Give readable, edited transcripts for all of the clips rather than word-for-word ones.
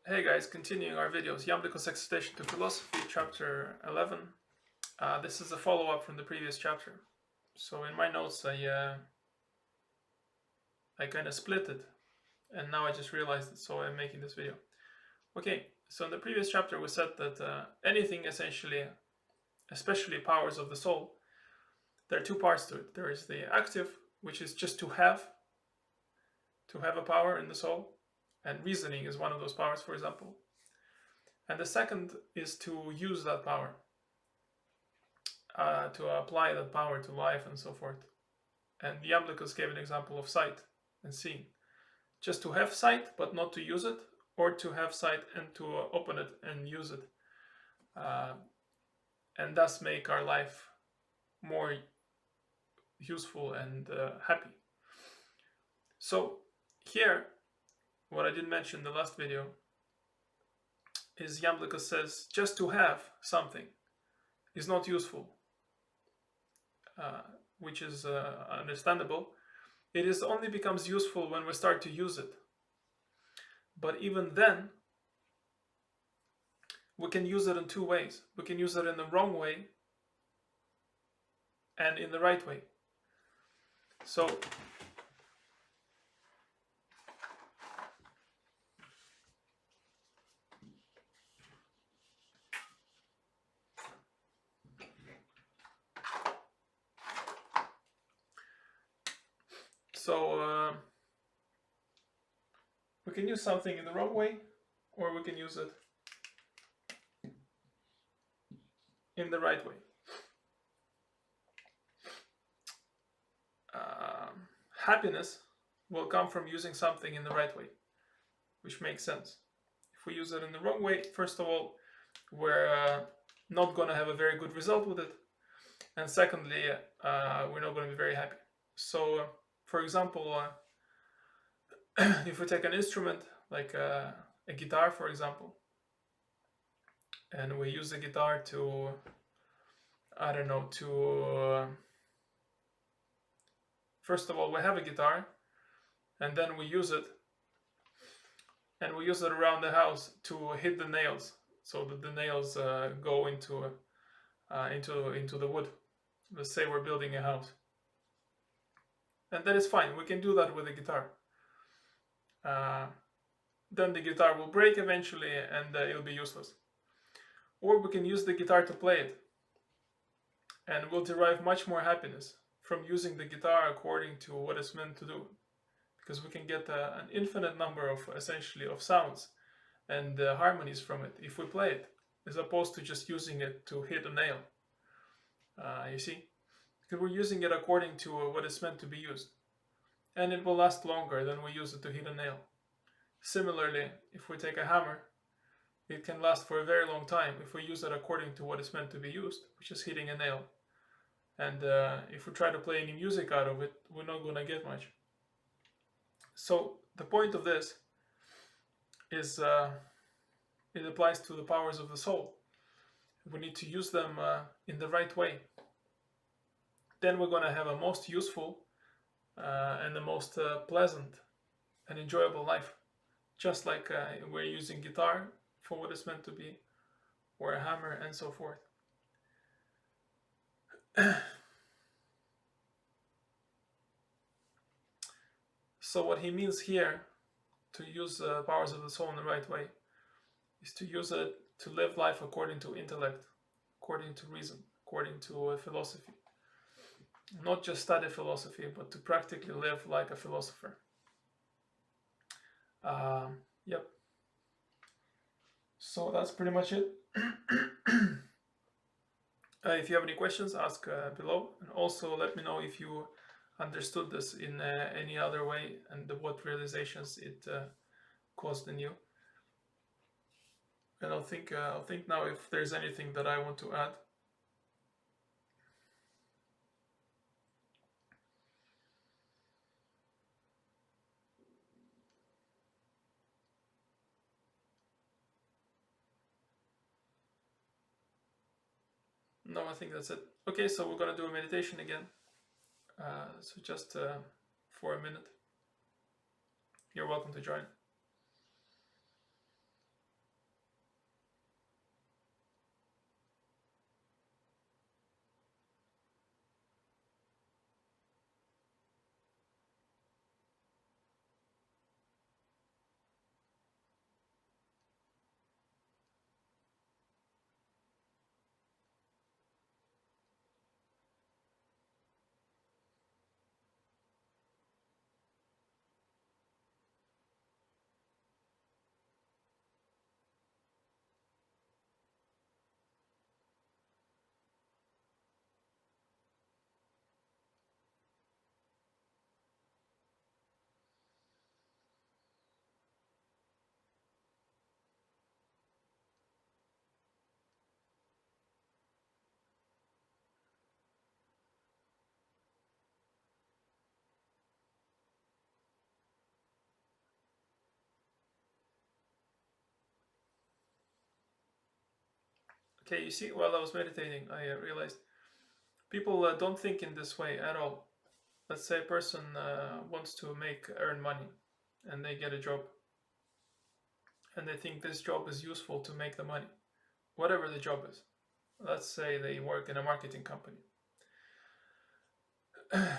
Hey guys, continuing our videos, Iamblichus Exhortation to Philosophy, chapter 11. This is a follow-up from the previous chapter. So in my notes I kind of split it, and now I just realized it, so I'm making this video. Okay, so in the previous chapter we said that anything essentially, especially powers of the soul, there are two parts to it. There is the active, which is just to have a power in the soul, and reasoning is one of those powers, for example. And the second is to use that power, to apply that power to life and so forth. And Iamblichus gave an example of sight and seeing. Just to have sight but not to use it, or to have sight and to open it and use it. And thus make our life more useful and happy. So here, what I didn't mention in the last video is Iamblichus says just to have something is not useful, which is understandable. It is only becomes useful when we start to use it. But even then, we can use it in two ways. We can use it in the wrong way and in the right way. So we can use something in the wrong way, or we can use it in the right way. Happiness will come from using something in the right way, which makes sense. If we use it in the wrong way, first of all, we're not going to have a very good result with it. And secondly, we're not going to be very happy. So, for example, if we take an instrument like a guitar, for example, and we use the guitar to, I don't know, first of all, we have a guitar, and then we use it, and we use it around the house to hit the nails, so that the nails go into the wood. Let's say we're building a house, and that is fine. We can do that with the guitar. Then the guitar will break eventually, and it'll be useless. Or we can use the guitar to play it, and we'll derive much more happiness from using the guitar according to what it's meant to do, because we can get an infinite number of sounds and harmonies from it if we play it, as opposed to just using it to hit a nail. You see, because we're using it according to what it's meant to be used, and it will last longer than we use it to hit a nail. Similarly, if we take a hammer, it can last for a very long time if we use it according to what it's meant to be used, which is hitting a nail. And if we try to play any music out of it, we're not going to get much. So the point of this is it applies to the powers of the soul. We need to use them in the right way. Then we're going to have a most useful and the most pleasant and enjoyable life. Just like we're using guitar for what it's meant to be, or a hammer, and so forth. So what he means here, to use the powers of the soul in the right way, is to use it to live life according to intellect, according to reason, according to philosophy. Not just study philosophy, but to practically live like a philosopher. Yep. So that's pretty much it. If you have any questions, ask below, and also let me know if you understood this in any other way, and what realizations it caused in you. And I'll think now if there's anything that I want to add. No, I think that's it. Okay, so we're going to do a meditation again. So just for a minute. You're welcome to join. Okay, you see, while I was meditating, I realized people don't think in this way at all. Let's say a person wants to earn money, and they get a job, and they think this job is useful to make the money, whatever the job is. Let's say they work in a marketing company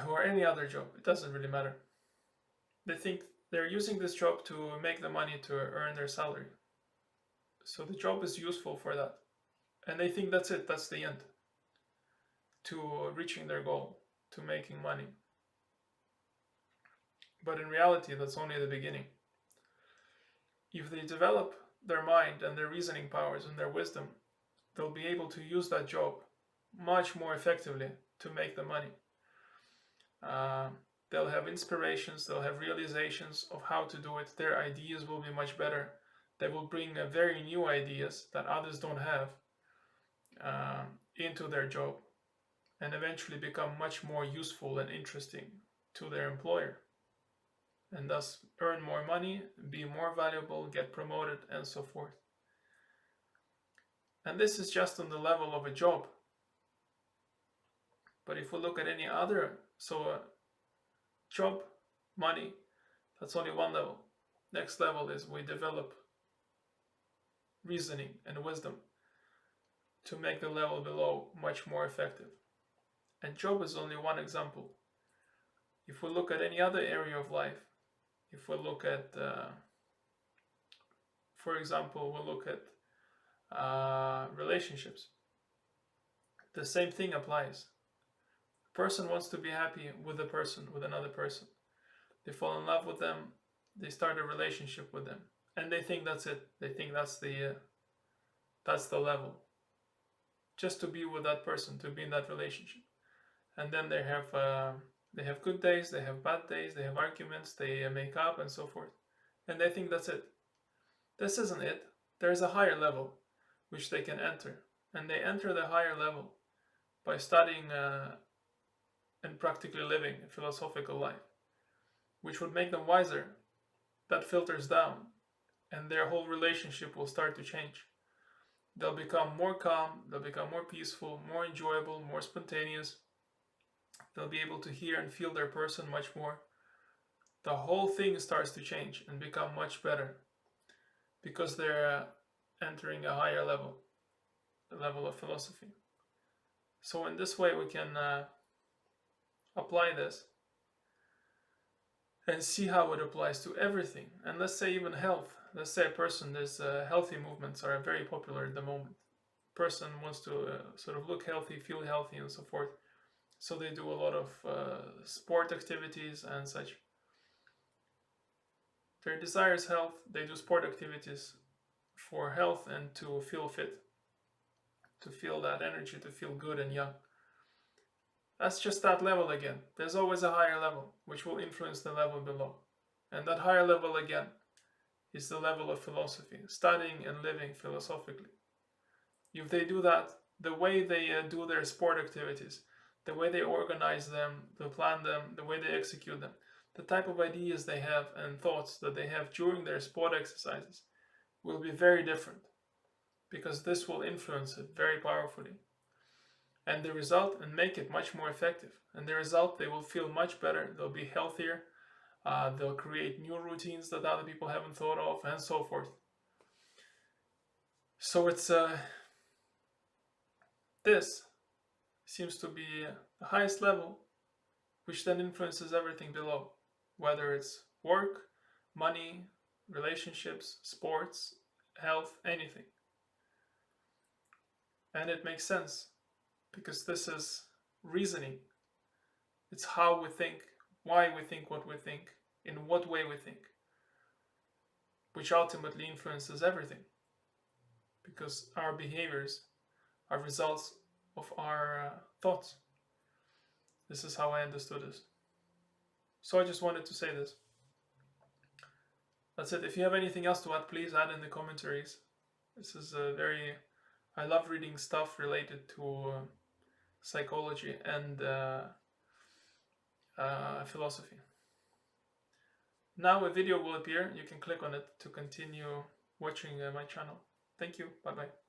or any other job, it doesn't really matter. They think they're using this job to make the money to earn their salary. So the job is useful for that. And they think that's it, that's the end to reaching their goal, to making money. But in reality, that's only the beginning. If they develop their mind and their reasoning powers and their wisdom, they'll be able to use that job much more effectively to make the money. They'll have inspirations, they'll have realizations of how to do it. Their ideas will be much better. They will bring very new ideas that others don't have into their job, and eventually become much more useful and interesting to their employer, and thus earn more money, be more valuable, get promoted, and so forth. And this is just on the level of a job. But if we look at any other, job, money, that's only one level. Next level is we develop reasoning and wisdom to make the level below much more effective. And job is only one example. If we look at any other area of life, if we look at, for example, we'll look at relationships, the same thing applies. A person wants to be happy with another person. They fall in love with them, they start a relationship with them, and they think that's it. They think that's the level. Just to be with that person, to be in that relationship. And then they have good days, they have bad days, they have arguments, they make up and so forth. And they think that's it. This isn't it. There's a higher level which they can enter. And they enter the higher level by studying and practically living a philosophical life, which would make them wiser. That filters down, and their whole relationship will start to change. They'll become more calm, they'll become more peaceful, more enjoyable, more spontaneous. They'll be able to hear and feel their person much more. The whole thing starts to change and become much better because they're entering a higher level, the level of philosophy. So in this way we can apply this and see how it applies to everything. And let's say even health. Let's say a person, there's healthy movements are very popular at the moment. Person wants to sort of look healthy, feel healthy, and so forth. So they do a lot of sport activities and such. Their desire is health. They do sport activities for health and to feel fit, to feel that energy, to feel good and young. That's just that level again. There's always a higher level, which will influence the level below. And that higher level again is the level of philosophy, studying and living philosophically. If they do that, the way they do their sport activities, the way they organize them, they plan them, the way they execute them, the type of ideas they have and thoughts that they have during their sport exercises will be very different, because this will influence it very powerfully. And the result, and make it much more effective. And the result, they will feel much better, they'll be healthier, they'll create new routines that other people haven't thought of, and so forth. So it's this seems to be the highest level, which then influences everything below, whether it's work, money, relationships, sports, health, anything. And it makes sense, because this is reasoning. It's how we think, why we think what we think, in what way we think, which ultimately influences everything, because our behaviors are results of our thoughts. This is how I understood this. So I just wanted to say this. That's it. If you have anything else to add, please add in the commentaries. This is I love reading stuff related to psychology and philosophy. Now a video will appear. You can click on it to continue watching my channel. Thank you. Bye bye.